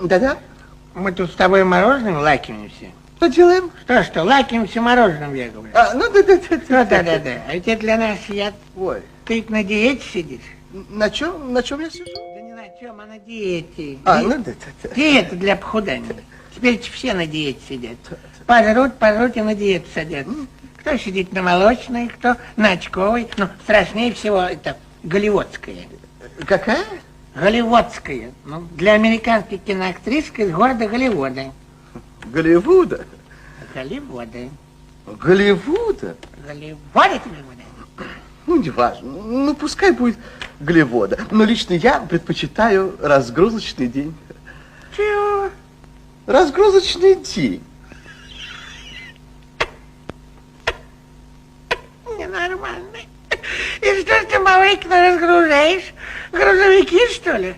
Да-да. Мы тут с тобой мороженым лакомимся. Что делаем? Что, лакомимся мороженым, я говорю. Ну, да-да-да. Да. А ведь это для нас яд. Ой. Ты ведь на диете сидишь? На чем? На чем я сижу? Да не на чем, а на диете. Ну да. Диета для похудания. Теперь все на диете сидят. Пожрут и на диету садятся. Кто сидит на молочной, кто на очковой. Но страшнее всего это голливудская. Какая? Голливудская. Ну, для американских киноактрисок из города Голливуда. Голливуда? Голливуда. Голливуда? Голливуда тебе говорят? Ну, не важно. Ну, пускай будет Голливуда. Но лично я предпочитаю разгрузочный день. Чего? Разгрузочный день. Ненормально. И что ж ты, малык, разгружаешь? Грузовики, что ли?